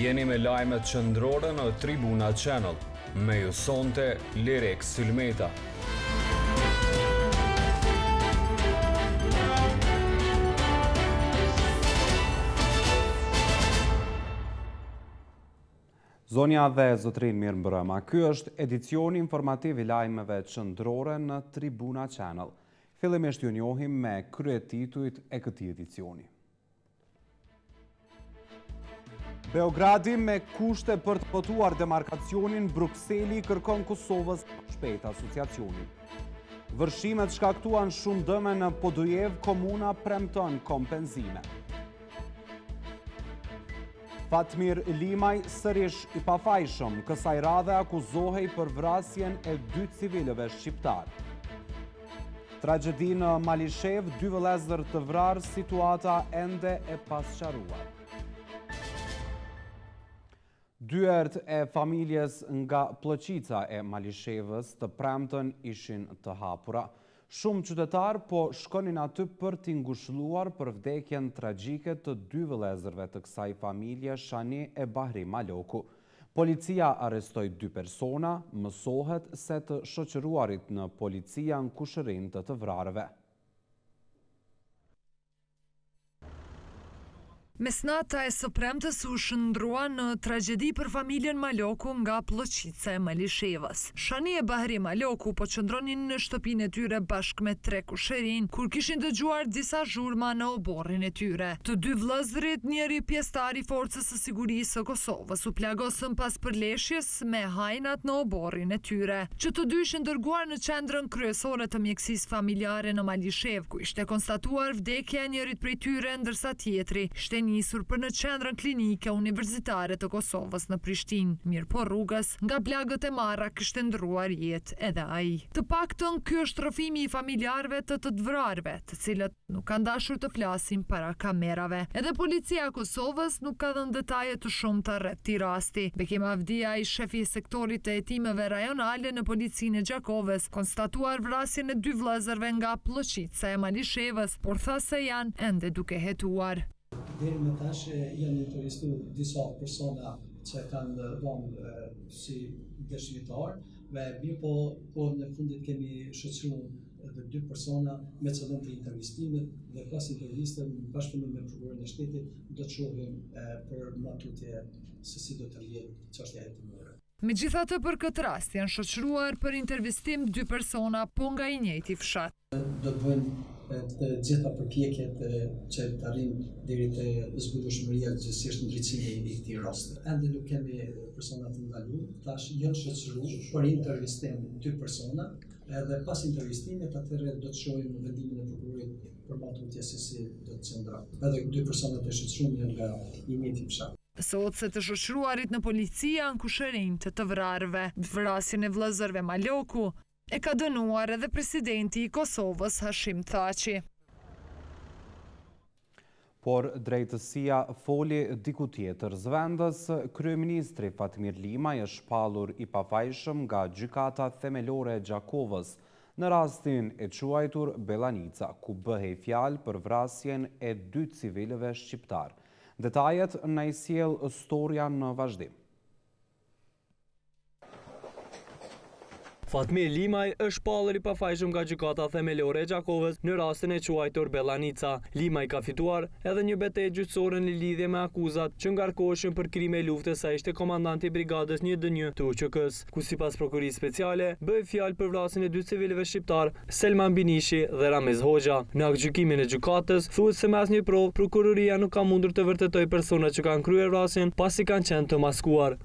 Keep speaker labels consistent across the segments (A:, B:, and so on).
A: Jeni me Lajmet Qendrore në Tribuna Channel. Me ju sonte Lirek Sylmeta.
B: Zonja dhe zotrin mirë mbrëma, ky është edicioni informativ i lajmeve qendrore në Tribuna Channel. Fillimisht ju njohim me kryetitujt e këtij edicioni. Beogradi me kushte për të votuar demarkacionin, Brukseli kërkon Kosovës shpejt asociacionin. Vërshimet shkaktuan shumë dëme në Podujev, komuna premton kompenzime. Fatmir Limaj sërish i pafajshëm, kësaj radhe akuzohej për vrasjen e 2 civilëve shqiptar. Tragedi në Malishev, 2 vëllezër të vrarë, situata ende e pasqaruar. Dyert e familjes nga Pllëqica e Malishevës të premtën ishin të hapura. Shumë qytetar po shkonin aty për t'i ngushëlluar për vdekjen tragjike të 2 vëllezërve të kësaj familje, Shani e Bahri Maloku. Policia arrestoi 2 persona, mësohet se të shoqëruarit në policia janë kushërin të vrarëve.
C: Mesnata e së premtes u shndrua në tragjedi për familjen Maloku nga Pllëqica e Malishevës. Shani e Bahri Maloku po qëndronin në shtëpinë e tyre bashkë me 3 kushërin, kur kishin dëgjuar disa zhurma në oborrin e tyre. Të 2 vëllezërit, njëri pjesëtar i forcës së sigurisë së Kosovës, u plagosën pas përleshjes me hajnat në oborrin e tyre, që të dy ishin dërguar në qendrën kryesore të mjekësisë familjare në Malishev, ku ishte konstatuar vdekja e njërit prej tyre, ndërsa tjetri ishte nisur për në qendrën klinike universitare të Kosovës në Prishtinë. Mirë po rrugës, nga plagët e marra kishte ndruar jetë edhe ai. Të paktën ky është rrëfimi i familjarëve të vrarëve, të cilët nuk kanë dashur të flasin para kamerave. Edhe policia e Kosovës nuk ka dhënë detaje të shumta rreth këtij rasti. Bekim Avdia, i shefi i sektorit të hetimeve rajonale në policinë e Gjakovës, konstatuar vrasjen e 2 vëllezërve nga Pllëqica e Malishevës, por tha se janë ende duke hetuar.
D: Deri më tash janë intervistuar disa persona që kanë dhënë si dëshmitar, mirë po në fundit kemi shoqëruar edhe 2 persona me qëllim të intervistimit dhe pas intervistës në bashkëpunim me prokurorin e shtetit do të shohim për matutje se si do të jetë çështja hetimore.
C: Megjithatë, për këtë rast janë shoqëruar për intervistim 2 persona po nga i njëjti fshat.
D: Do të bëjmë të gjitha përpjekjet që të arrijnë deri te zbulueshmëria gjithsesi në drejtsimin e këtij rasti. Ende nuk kemi persona të ndaluar, tash janë shoqëruar për intervistim 2 persona, edhe pas intervistimit atëherë do të shohim vendimin e prokurorit për matutje se si do të qëndrojë. Edhe 2 persona të shoqëruar janë nga i njëjti fshat.
C: Sot se të shoqëruarit në policia në kushërin të vrarëve. Vrasjen e vëllezërve Maloku e ka dënuar edhe presidenti i Kosovës Hashim Thaçi.
B: Por drejtësia foli diku tjetër. Zvendës, kryeministri Fatmir Limaj është shpallur i pafajshëm nga gjykata themelore e Gjakovës në rastin e quajtur Bellanica, ku bëhej fjalë për vrasjen e 2 civilëve shqiptar. Detajet na i sjell storia në vazhdim.
E: Fatmir Limaj është shpallur i pafajshëm nga gjykata themelore e Gjakovës në rastin e quajtur Bellanica. Limaj ka fituar edhe një betejë gjyqësore në lidhje me akuzat që ngarkoheshin për krime luftës, sa ishte komandant i brigadës 1D1 të UÇK-s, ku sipas prokurisë speciale bëhej fjalë për vrasjen e 2 civilëve shqiptar, Selman Binishi dhe Ramiz Hoxha. Në gjykimin e gjykatës thuhet se me asnjë provë prokuroria nuk ka mundur të vërtetojë personat që kanë kryer vrasjen pasi kanë qenë të maskuar.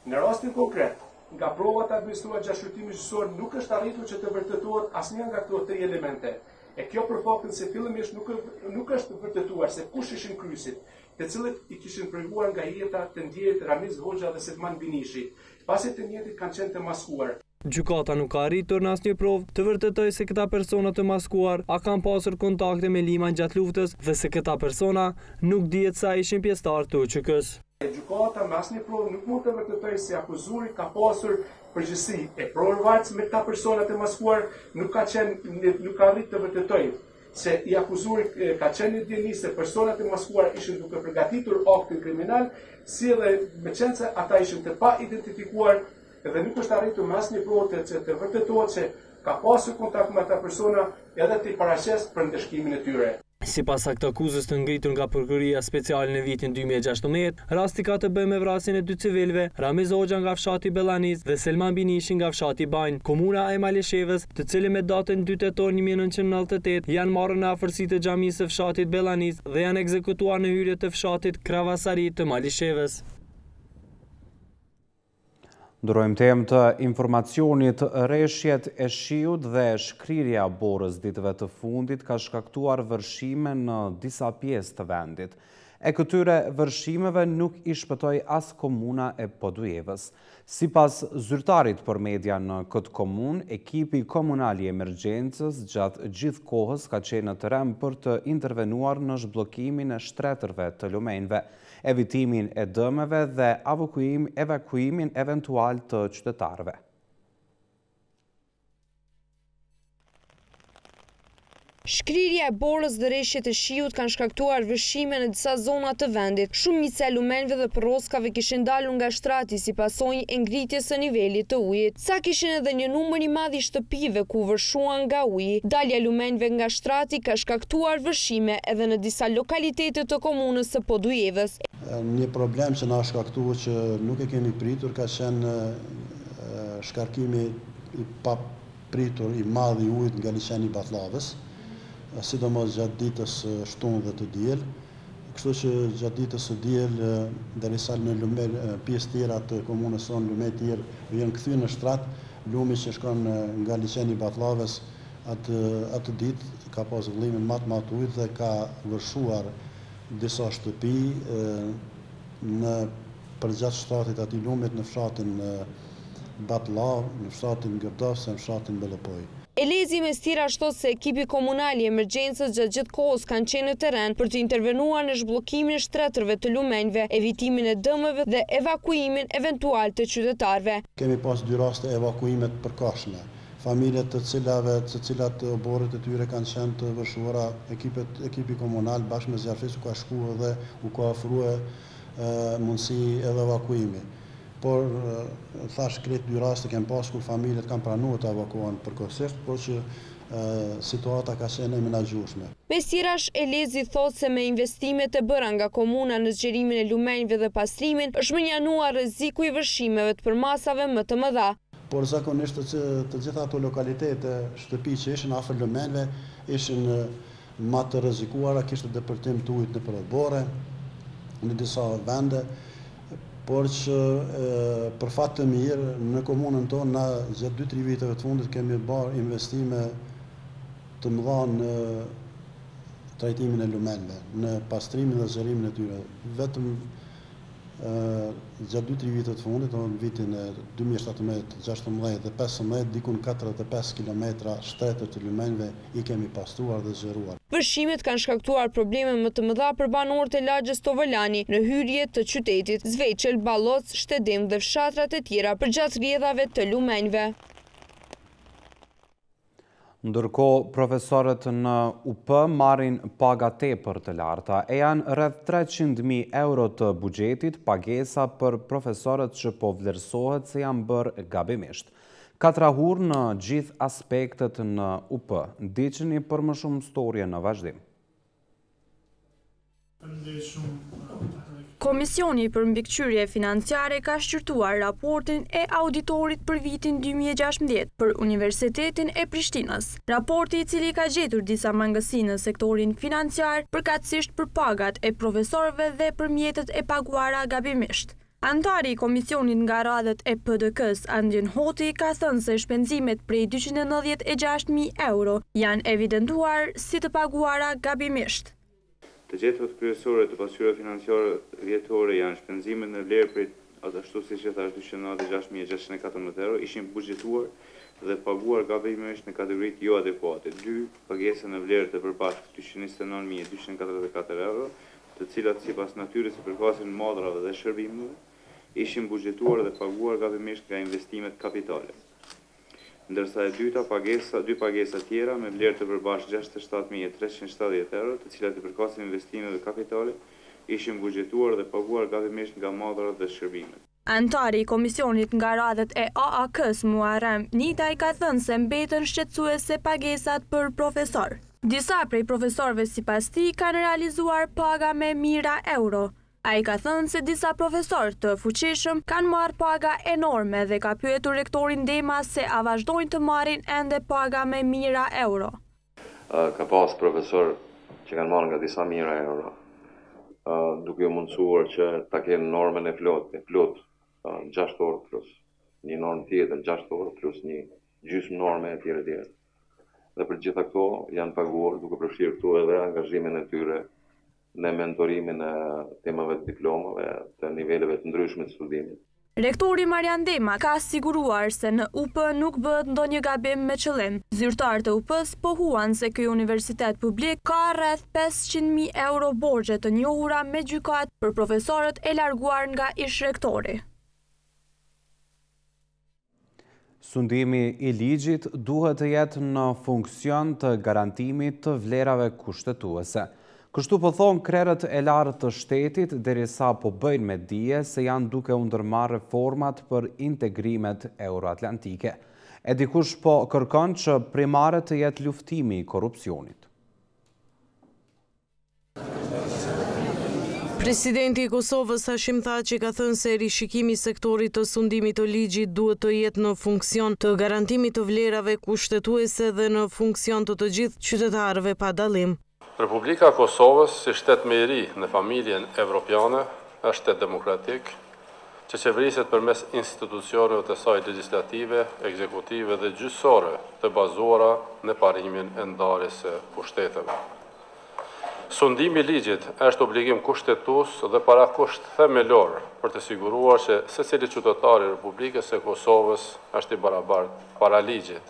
F: Në rastin konkret, nga provat administruar gjatë shqyrtimit gjyqësor nuk është arritur që të vërtetohet asnjë nga këto 3 elemente. E kjo për faktin se fillimisht nuk është vërtetuar se kush ishin kryesit, të cilët i kishin provuar nga jeta të ndjerit Ramiz Hoxha dhe Selman Binishi, pasi të njëjtit kanë qenë të maskuar.
E: Gjykata nuk ka arritur në asnjë provë të vërtetojë se këta persona të maskuar a kanë pasur kontakte me Limajin gjatë luftës dhe se këta persona nuk dihet sa ishin pjesëtar të UÇK-s.
F: Gjykata me asnjë provë nuk mund të vërtetojë se akuzuri ka pasur përgjegjësi e provës me këta persona të maskuar, nuk ka arrit të vërtetojë se i akuzuri ka qenë djeni se personat e maskuar ishin duke përgatitur aktin kriminal, si edhe me qenë se ata ishin të pa identifikuar dhe nuk është arritur me asnjë provë që të vërtetohet se ka pasur kontakt me ata persona edhe të paraqes për ndëshkimin e tyre.
E: Sipas akuzës të ngritur nga prokuroria speciale në vitin 2016, rasti ka të bëjë me vrasjen e 2 civilëve, Ramiz Hoxha nga fshati Bellanis dhe Selman Binishi nga fshati Banj. Komuna e Malishevës, të cilë me datën 2 tetor 1998 janë marrë në afërsitë të xhamisë së fshatit Bellanis dhe janë ekzekutuar në hyrje të fshatit Kravasari të Malishevës.
B: Ndrojmë temë të informacionit, rreshjet e shiut dhe shkrirja borës ditëve të fundit ka shkaktuar vërshime në disa pjesë të vendit. E këtyre vërshimeve nuk i shpëtoi as komuna e Podujevës. Sipas zyrtarit për media në këtë komunë, ekipi komunal i emergjencës gjatë gjithë kohës ka qenë në terren për të intervenuar në zhbllokimin e shtretërve të lumenjve, evitimin e dëmeve dhe evakuimin eventual të qytetarëve.
G: Shkrirja e borës dhe rreshjet e shiut kanë shkaktuar vëshime në disa zona të vendit. Shumica e lumenjve dhe përroskave kishin dalur nga shtrati si pasojë e ngritjes së nivelit të ujit. Sa kishin edhe një numër i madh i shtëpive ku vërshuan nga uji. Dalja e lumenjve nga shtrati ka shkaktuar vërshime edhe në disa lokalitete të komunës së Podujevës.
H: Një problem që na shkaktuar që nuk e kemi pritur ka qenë shkarkimi i papritur i madh i ujit nga liçeni i Batllavës, sidomos gjatë ditës shtunë dhe të diel. Kështu që gjatë ditës së diel, derisa në pjesë tjera të komunës sonë, lume tjerë vjen kthyer në shtrat, lumi që shkon nga liçeni i Batllavës atë ditë ka pas vëllimin më të madh ujit dhe ka vërshuar disa shtëpi në përgjatë shtratit atij lumit në fshatin Batllav, në fshatin Gërdos dhe në fshatin Bellopoj.
G: Elezi mes tjera shtot se ekipi komunal i emergjencës gjatë gjithë kohës kanë qenë në terren për të intervenuar në zhbllokimin e shtretërve të lumenjve, evitimin e dëmeve dhe evakuimin eventual të qytetarëve.
H: Kemi pas 2 raste evakuime të përkohshme. Familjet të cilat oborët e tyre kanë qenë të vërshuara, ekipi komunal bashkë me zjarfisë ka shkuar dhe u ka ofruar mundësi edhe evakuimi. Por thash krejt 2 raste kanë pas kur familjet kanë pranuar të evakuohen përkohësisht, por që situata ka qenë e menaxhueshme.
G: Mes tjerash, Elezi thotë se me investimet e bëra nga komuna në zgjerimin e lumenjve dhe pastrimin, është menjanuar rreziku i vërshimeve të përmasave më të mëdha.
H: Por zakonisht të gjitha ato lokalitete, shtëpi që ishin afër lumenjve, ishin më të rrezikuara, kishte depërtim të ujit nëpër bore në disa vende. Por që për fat të mirë, në komunën tonë, na gjatë 2-3 viteve të fundit kemi bërë investime të mëdha në trajtimin e lumenjve, në pastrimin dhe zgjerimin e tyre. Vetëm gjatë 2-3 viteve të fundit, në vitin 2017, 16 dhe 15, dikun 45 kilometra shtretër të lumenjve i kemi pastruar dhe zgjeruar.
G: Vërshimet kanë shkaktuar probleme më të mëdha për banorët e lagjes Tovolani në hyrje të qytetit, Zveçel, Balloc, Shtedim dhe fshatrat e tjera përgjatë rrjedhave të lumenjve.
B: Ndërkohë, profesorët në UP marrin paga tepër të larta e janë rreth 300.000 euro të buxhetit pagesa për profesorët që po vlerësohet se janë bërë gabimisht. Ka trahur në gjithë aspektet në UP. Ndiqeni për më shumë storje në vazhdim.
I: Komisioni për mbikëqyrje financiare ka shqyrtuar raportin e auditorit për vitin 2016 për Universitetin e Prishtinës. Raporti i cili ka gjetur disa mangësi në sektorin financiar, përkatësisht për pagat e profesorëve dhe për mjetet e paguara gabimisht. Antari i komisionit nga radhët e PDK-s, Andjen Hoti, ka thënë se shpenzimet prej 296.000 euro janë evidentuar si të paguara gabimisht.
J: Të gjetët kryesore të pasqyrave financiare vjetore janë shpenzimet në vlerë prej ashtu siç e thash 296.614 euro ishin buxhetuar dhe paguar gabimisht në kategoritë jo adekuate. 2 pagesa në vlerë të përbashkët 229.244 euro, të cilat sipas natyrës së përkatësisë modrave dhe shërbimeve ishin buxhetuar dhe paguar gabimisht nga investimet kapitale. ndërsa e dyta dy pagesa tjera me vlerë të përbashkët 67.370 euro, të cilat i përkasin investime dhe kapitale, ishin buxhetuar dhe paguar gabimisht nga madhurat dhe shërbimet.
I: Antari i komisionit nga radhët e AAK-s Muharrem Nitaj ka thënë se mbeten shqetësuese pagesat për profesor. Disa prej profesorëve sipas tij kanë realizuar paga me mijëra euro. Ai ka thënë se disa profesorë të fuqishëm kanë marrë paga enorme dhe ka pyetur rektorin Dema se a vazhdojnë të marrin ende paga me mijëra euro.
K: Ka pas profesor që kanë marrë nga disa mijëra euro, duke u mundësuar që ta kenë normën e plot 6 orë plus një normë tjetër 6 orë plus një gjysmë norme e tjera. Dhe për gjitha këto janë paguar duke përfshirë këtu edhe angazhimin e tyre në mentorimin e temave të diplomave të niveleve të ndryshme të studimit.
I: Rektori Marian Dema ka siguruar se në UP nuk bëhet ndonjë gabim me qëllim. Zyrtarët e UP-s pohuan se ky universitet publik ka rreth 500.000 euro borxhe të njohura me gjykat për profesorët e larguar nga ish rektori.
B: Sundimi i ligjit duhet të jetë në funksion të garantimit të vlerave kushtetuese. Kështu po thonë krerët e lartë të shtetit derisa po bëjnë me dije se janë duke u ndërmarrë reformat për integrimet euroatlantike. E dikush po kërkon që primare të jetë luftimi i korrupsionit.
L: Presidenti i Kosovës Hashim Thaçi ka thënë se rishikimi i sektorit të sundimit të ligjit duhet të jetë në funksion të garantimit të vlerave kushtetuese dhe në funksion të gjithë qytetarëve pa dallim.
M: Republika e Kosovës si shtet më i ri në familjen evropiane është shtet demokratik që qeveriset përmes institucioneve të saj legjislative, ekzekutive dhe gjyqësore të bazuara në parimin e ndarjes së pushteteve. Sundimi i ligjit është obligim kushtetues dhe parakusht themelor për të siguruar që secili qytetar i Republikës së Kosovës është i barabartë para ligjit.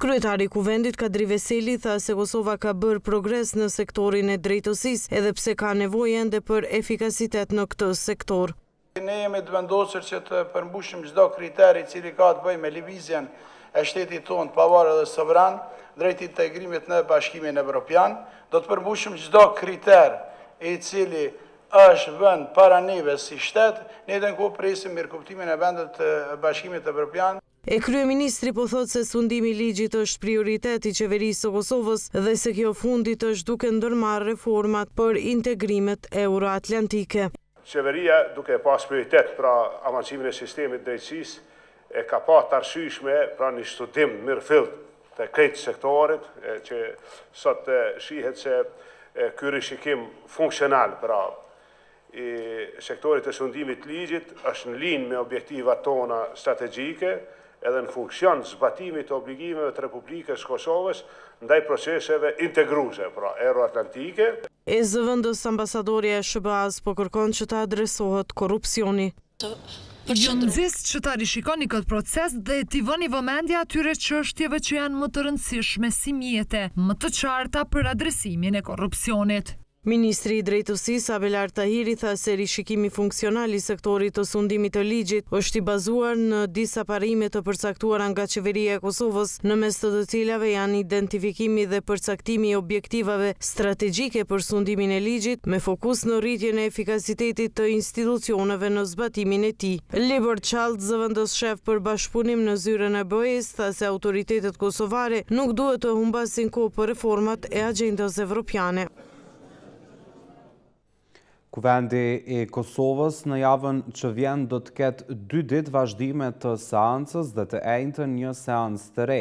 L: Kryetari i Kuvendit Kadri Veseli tha se Kosova ka bërë progres në sektorin e drejtësisë edhe pse ka nevojë ende për efikasitet në këtë sektor.
N: Ne jemi të vendosur që të përmbushim çdo kriter i cili ka të bëjë me lëvizjen e shtetit tonë të pavarur dhe sovran drejt integrimit në Bashkimin Evropian. Do të përmbushim çdo kriter i cili është vënë para neve si shtet, ne do të presim mirëkuptimin e vendit të Bashkimit Evropian.
L: E kryeministri po thotë se sundimi i ligjit është prioritet i qeverisë së Kosovës dhe se kjo fundit është duke ndërmarrë reformat për integrimet euroatlantike.
F: Qeveria, duke pas prioritet pra avancimin e sistemit drejtësisë, e ka pa të arsyeshme pra një studim mirëfillt të krejt sektorit, që sot shihet se ky rishikim funksional pra i sektorit të sundimit ligjit është në linjë me objektivat tona strategjike edhe në funksion zbatimit të obligimeve të Republikës Kosovës ndaj proceseve integruese, pra euroatlantike.
L: E zëvendës ambasadorja e SBA-s po kërkon që të adresohet korrupsioni.
C: Ju nxis që ta rishikoni këtë proces dhe t'i vëni vëmendje atyre çështjeve që janë më të rëndësishme si mjete, më të qarta për adresimin e korrupsionit.
L: Ministri i Drejtësisë Abelar Tahiri tha se rishikimi funksional i sektorit të sundimit të ligjit është i bazuar në disa parime të përcaktuara nga qeveria e Kosovës, në mes të cilave janë identifikimi dhe përcaktimi i objektivave strategjike për sundimin e ligjit, me fokus në rritjen e efikasitetit të institucioneve në zbatimin e tij. Libor Çalt, zëvendës shef për bashkëpunim në zyrën e BE-s, tha se autoritetet kosovare nuk duhet të humbasin kohë për reformat e agjendës evropiane.
B: Kuvendi i Kosovës në javën që vjen do të ketë 2 ditë vazhdime të seancës dhe të njëjtën një seancë të re,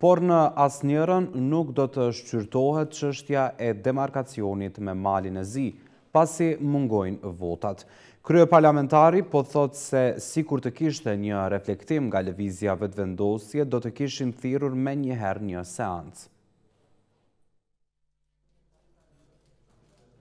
B: por në asnjërin nuk do të shqyrtohet çështja e demarkacionit me Malin e Zi, pasi mungojnë votat. Kryeparlamentari po thotë se sikur të kishte një reflektim nga lëvizja vetëvendosje, do të kishin thirrur menjëherë një seancë.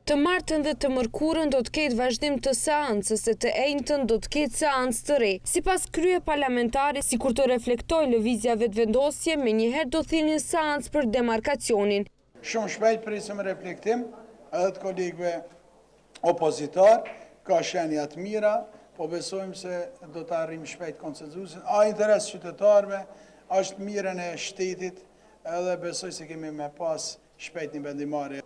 G: Të martën dhe të mërkurën do të ketë vazhdim të seancës e të njëjtën do të ketë seancë të re. Sipas kryeparlamentarit, sikur të reflektoj lëvizja vetëvendosje, menjëherë do thirrnin seancë për demarkacionin.
N: Shumë shpejt presim reflektim edhe të kolegëve opozitar, ka shenja të mira, po besojmë se do të arrijmë shpejt konsenzusin. A interes qytetarëve, është mirën e shtetit edhe besoj se kemi me pas shpejt një vendimarrje.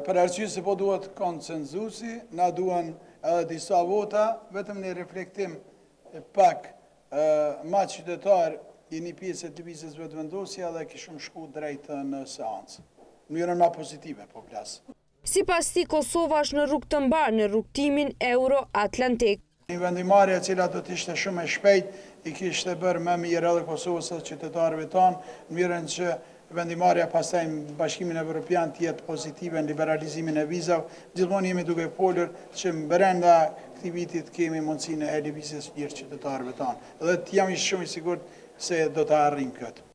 N: Për arsye se po duhet konsenzusi, na duhen edhe disa vota, vetëm një reflektim pak ma qytetar i një pjesë të lëvizjes vetëvendosja dhe kishëm shku drejt në seancë. Mënyrën ma pozitive po plasë.
G: Sipas tij, Kosova është në rrugë të mbarë në rrugtimin Euro-Atlantik.
N: Një vendimarrje e cila do të ishte shumë e shpejt, i kishte bërë më mirë edhe Kosovës së qytetarëve tanë, në mënyrën që vendimarrja pastaj në Bashkimin Evropian të jetë pozitive në liberalizimin e vizave. Gjithmonë jemi duke folur që brenda këtij viti kemi mundësinë e lëvizjes së gjithë qytetarëve tanë. Dhe jam shumë i sigurt se do të arrijmë këtë.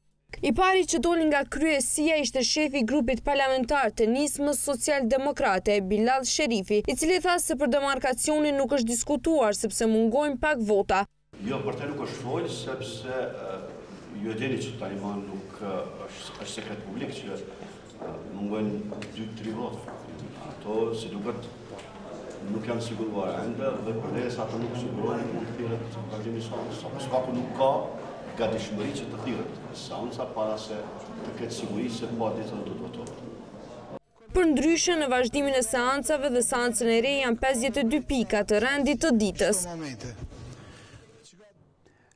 G: I pari që doli nga kryesia ishte shefi i grupit parlamentar të nismës social-demokrate, Bilal Sherifi, i cili tha se për demarkacionin nuk është diskutuar sepse mungojnë pak vota.
O: Jo, për te nuk është folë, sepse ju e dini që Taliban nuk është sekret publik që mungojnë 2-3 vota. Ato, si duket, nuk janë siguruar ende dhe përdes ato nuk siguruar nuk thirët vazhdimi s'kaku nuk ka gati shmëri që të thirët. Seanca para se të ketë siguri se po ditën do të votohet.
G: Për ndryshe, në vazhdimin e seancave dhe seancën e re janë 52 pika të rendit të ditës.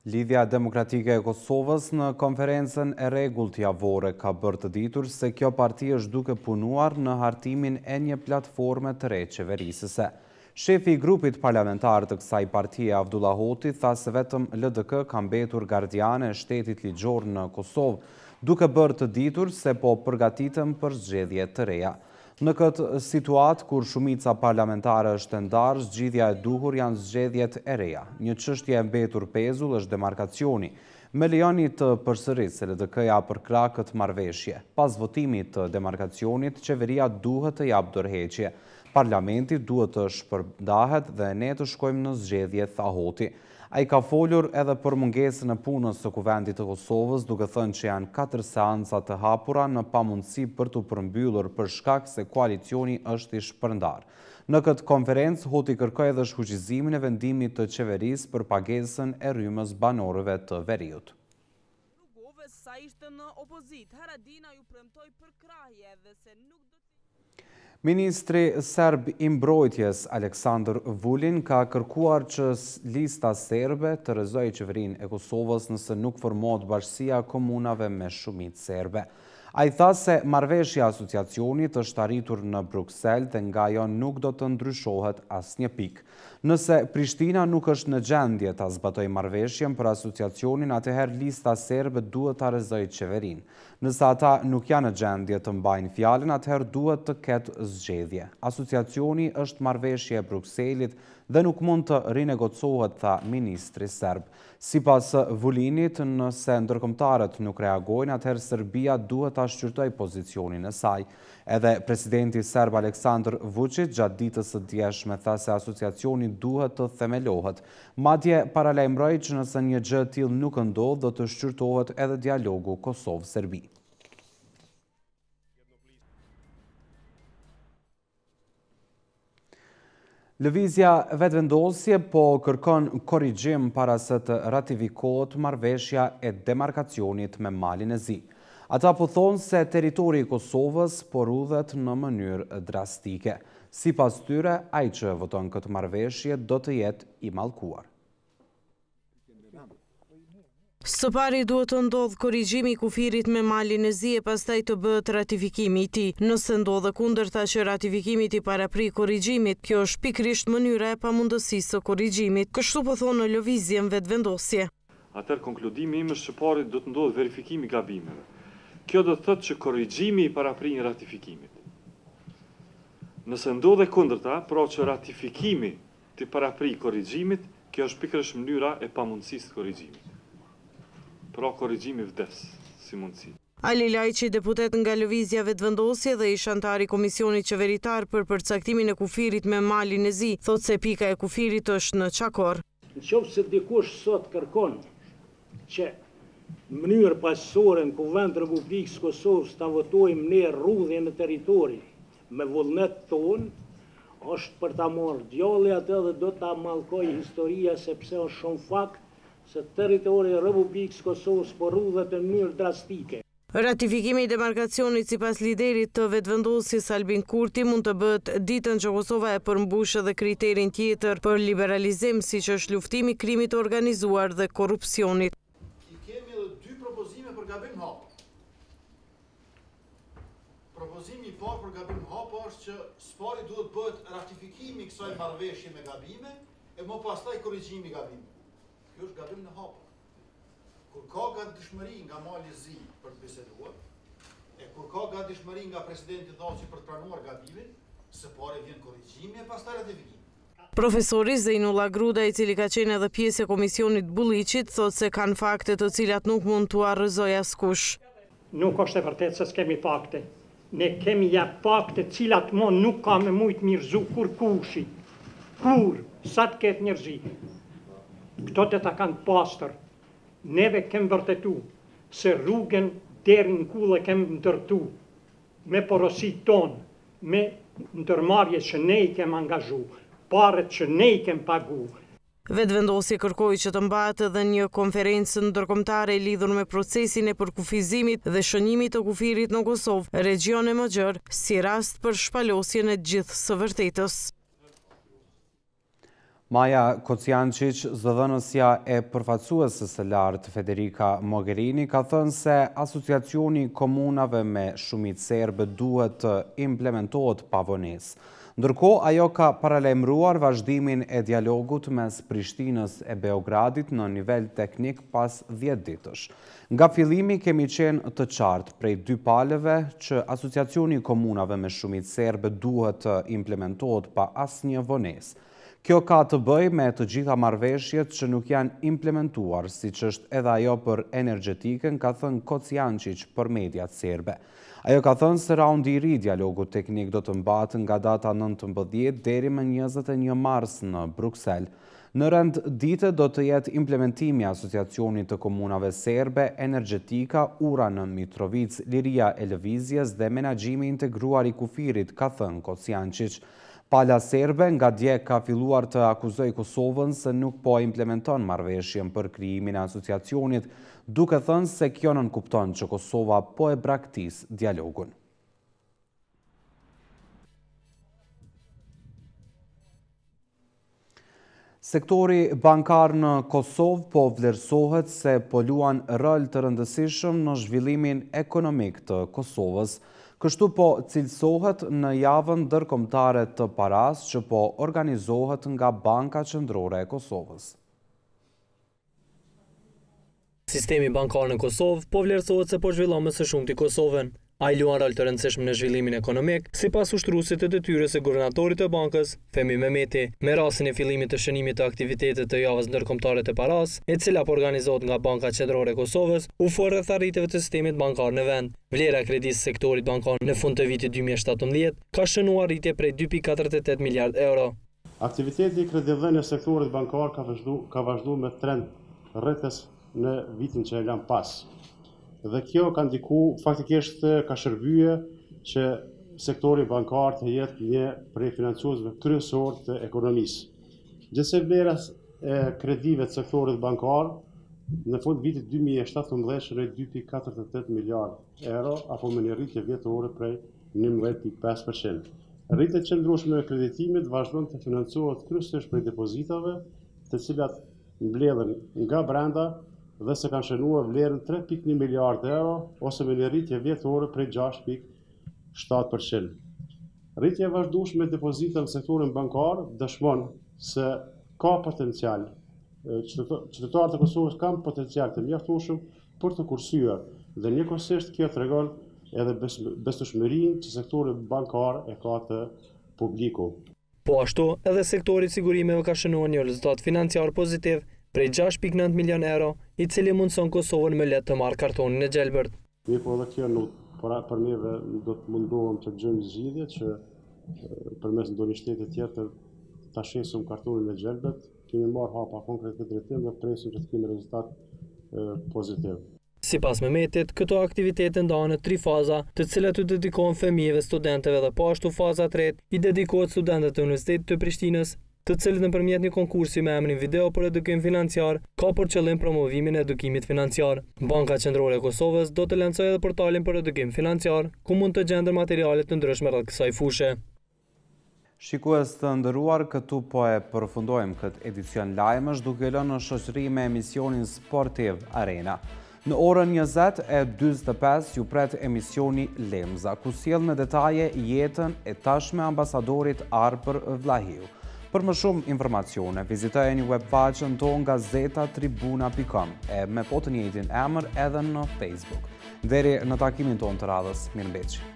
B: Lidhja Demokratike e Kosovës në konferencën e rregullt javore ka bërë të ditur se kjo parti është duke punuar në hartimin e një platforme të re qeverisëse. Shefi i grupit parlamentar të kësaj partie, Abdullah Hoti, tha se vetëm LDK ka mbetur gardiane e shtetit ligjor në Kosovë, duke bërë të ditur se po përgatitëm për zgjedhje të reja. Në këtë situatë, kur shumica parlamentare është e ndarë, zgjidhja e duhur janë zgjedhjet e reja. Një çështje e mbetur pezull është demarkacioni. Me lejoni të përsërisë se LDK-ja përkrah këtë marrëveshje. Pas votimit të demarkacionit, qeveria duhet të japë dorëheqje. Parlamenti duhet të shpërndahet dhe ne të shkojmë në zgjedhje, tha Hoti. Ai ka folur edhe për mungesën e punës së Kuvendit të Kosovës, duke thënë që janë 4 seanca të hapura në pamundësi për të përmbyllur për shkak se koalicioni është i shpërndar. Në këtë konferencë, Hoti kërkoi edhe shfuqizimin e vendimit të qeverisë për pagesën e rrymës banorëve të veriut.
P: Sa ishte në opozit, Haradina ju premtoi përkrahje dhe se nuk do
B: Ministri Serb i Mbrojtjes Aleksandar Vulin ka kërkuar që lista serbe të rrezojë qeverinë e Kosovës nëse nuk formohet bashkësia komunave me shumicë serbe. Ai tha se marrëveshja e asociacionit është arritur në Bruksel dhe nga ajo nuk do të ndryshohet asnjë pikë. Nëse Prishtina nuk është në gjendje ta zbatojë marrëveshjen për asociacionin, atëherë lista serbe duhet ta rrezojë qeverinë. Nëse ata nuk janë në gjendje të mbajnë fjalën, atëherë duhet të ketë zgjedhje. Asociacioni është marrëveshje e Brukselit dhe nuk mund të rinegocohet, tha ministri serb. Sipas Vulinit, nëse ndërkombëtarët nuk reagojnë, atëherë Serbia duhet ta shqyrtojë pozicionin e saj. Edhe presidenti serb Aleksandar Vučić gjatë ditës së djeshme tha se asociacioni duhet të themelohet. Madje paralajmëroi që nëse një gjë e tillë nuk ndodh, do të shqyrtohet edhe dialogu Kosovë-Serbi. Lëvizja vetëvendosje po kërkon korrigjim para se të ratifikohet marrëveshja e demarkacionit me Malin e Zi. Ata po thonë se territori i Kosovës po rrudhet në mënyrë drastike. Sipas tyre, ai që voton këtë marrëveshje do të jetë i mallkuar.
L: Së pari duhet të ndodhë korrigjimi i kufirit me Malin e Zi e pastaj të bëhet ratifikimi i tij. Nëse ndodhe kundërta që ratifikimi i tij parapri korrigjimit, kjo është pikërisht mënyra e pamundësisë së korrigjimit. Kështu po thonë në lëvizjen vetëvendosje.
Q: Atëherë konkludimi im është që pari do të ndodhë verifikimi i gabimeve. Kjo do të thotë që korrigjimi i paraprin ratifikimit. Nëse ndodhe kundërta, pra që ratifikimi të parapri korrigjimit, kjo është pikërisht mënyra e pamundësisë të korrigjimit. Pra korrigjimi vdes, si mundësi.
L: Ali Lajqi, deputet nga lëvizja vetëvendosje dhe ish antar i Komisionit Qeveritar për përcaktimin e kufirit me Malin e Zi, thotë se pika e kufirit është në çakor.
R: Nëse dikush sot kërkon që në mënyrë paqësore në Kuvend të Republikës Kosovës ta votojmë ne rrudhje në territori me vullnet ton, është për ta marrë djalli atë dhe do ta mallkoj historia sepse është shumë fakt se territori i Republikës Kosovës po rrudhet në mënyrë drastike.
L: Ratifikimi i demarkacionit sipas liderit të vetëvendosjes Albin Kurti mund të bëhet ditën që Kosova e përmbush edhe kriterin tjetër për liberalizim, siç është luftimi krimit të organizuar dhe korrupsionit.
H: Kemi edhe dy propozime për gabim hap. Propozimi i parë për gabim hap është që spari duhet bëhet ratifikimi i kësaj marrëveshje me gabime e më pastaj korrigjimi i gabimeve. Kjo është gabim në hap. Kur ka gatishmëri nga mali zi për të biseduar, e kur ka gatishmëri nga presidenti Dhaçi për të pranuar gabimin, së pari vjen korrigjimi e pastaj ratifikimi.
L: Profesori Zejnullah Gruda, i cili ka qenë edhe pjesë e komisionit Bulliqit, thotë se kanë fakte të cilat nuk mund t'u arrëzoj askush.
R: Nuk është e vërtetë se s'kemi fakte. Ne kemi ja fakte cilat nuk ka me mujt mirëzu kur kushi. Kur, sa të ketë njerëzi. Këto të ta kanë pastër. Neve kem vërtetu se rrugën deri në kullë kem ndërtu me porosit tonë, me ndërmarrje që ne i kem angazhu, paret që ne i kem pagu.
L: Vetëvendosje kërkoi që të mbahet edhe një konferencë ndërkombëtare e lidhur me procesin e përkufizimit dhe shënimit të kufirit në Kosovë, regione më gjerë, si rast për shpalosjen e gjithë së vërtetës.
B: Maja Kociancic, zëdhënësja e përfaqësuesës së lartë Federica Mogherini, ka thënë se asociacioni komunave me shumicë serbe duhet të implementohet pa vonesë. Ndërkohë, ajo ka paralajmëruar vazhdimin e dialogut mes Prishtinës e Beogradit në nivel teknik pas 10 ditësh. Nga fillimi kemi qenë të qartë prej dy palëve që asociacioni komunave me shumicë serbe duhet të implementohet pa asnjë vonesë. Kjo ka të bëj me të gjitha marrëveshjet që nuk janë implementuar, siç është edhe ajo për energjetikën, ka thënë Kociancic për mediat serbe. Ajo ka thënë se raundi i ri i dialogut teknik do të mbahet nga data 19 deri më 21 mars në Bruksel. Në rend dite do të jetë implementimi i asociacionit të komunave serbe, energjetika, ura në Mitrovic, liria e lëvizjes dhe menaxhimi integruar i kufirit, ka thënë Kociancic. Pala serbe nga dje ka filluar të akuzoj Kosovën se nuk po implementon marrëveshjen për krijimin e asociacionit, duke thënë se kjo nënkupton që Kosova po e braktis dialogun. Sektori bankar në Kosovë po vlerësohet se po luan rol të rëndësishëm në zhvillimin ekonomik të Kosovës. Kështu po cilësohet në javën ndërkombëtare të paras që po organizohet nga Banka Qendrore e Kosovës.
E: Sistemi bankar në Kosovë po vlerësohet se po zhvillon më së shumti Kosovën. Ai luan rol të rëndësishëm në zhvillimin ekonomik, sipas ushtruesit të detyrës së guvernatorit të bankës, Femi Mehmeti, me rastin e fillimit të shënimit të aktivitetit të javës ndërkombëtare të paras, e cila po organizohet nga Banka Qendrore e Kosovës, u fol rreth arritjeve të sistemit bankar në vend. Vlera e kredisë sektorit bankar në fund të vitit 2017 ka shënuar rritje prej 2.48 miliard euro.
S: Aktiviteti i kredidhënies sektorit bankar ka vazhduar me trend rrethës në vitin që e lan pas. Dhe kjo ka ndikuar, faktikisht ka shërbyer që sektori bankar të jetë një prej financuesve kryesor të ekonomisë. Gjithsej vlera e kredive të sektorit bankar në fund vitit 2017 shëroi 2.48 miliard euro, apo me një rritje vjetore prej 11.5%. Rritja qëndrueshme e kreditimit vazhdon të financohet kryesisht prej depozitave, të cilat mbledhen nga brenda dhe se kanë shënuar vlerën 3.1 miliard euro, ose me një rritje vjetore prej 6.7%. Rritja e vazhdueshme e depozitave në sektorin bankar dëshmon se ka potencial, qytetarët e Kosovës kanë potencial të mjaftueshëm për të kursyer dhe njëkohësisht kjo tregon edhe besueshmërinë që sektori bankar e ka të publiku.
E: Po ashtu, edhe sektori i sigurimeve ka shënuar një rezultat financiar pozitiv prej 6.9 milion euro, i cili mundson Kosovën me letë të marrë kartonin e gjelbërt.
S: Po edhe kjo nuk, për neve do të mundohem të gjejmë zgjidhje që përmes ndonjë shteti tjetër ta shesim kartonin e gjelbërt, kemi marrë hapa konkrete drejtim dhe presim që të kemi rezultat pozitiv.
E: Sipas Mehmetit, këto aktivitete ndahen në 3 faza, të cilat u dedikohen fëmijëve, studentëve dhe po ashtu faza e tretë i dedikohet studentëve të Universitetit të Prishtinës, të cilët nëpërmjet një konkursi me emrin Video për edukim financiar ka për qëllim promovimin e edukimit financiar. Banka Qendrore e Kosovës do të lancojë edhe portalin për edukim financiar, ku mund të gjenden materiale të ndryshme rreth kësaj fushë.
B: Shikues të nderuar, këtu po e përfundojmë këtë edicion lajmësh duke lënë në shoqëri me emisionin sportiv Arena. Në orën 20:45 ju pret emisioni Lemza, ku sjell në detaje jetën e tashme ambasadorit Arpër Vlahiu. Për më shumë informacione, vizitojeni webfaqen tonë gazeta.tribuna.com e me po të njëjtin emër edhe në Facebook. Deri në takimin tonë të radhës, mirëmbëngjes.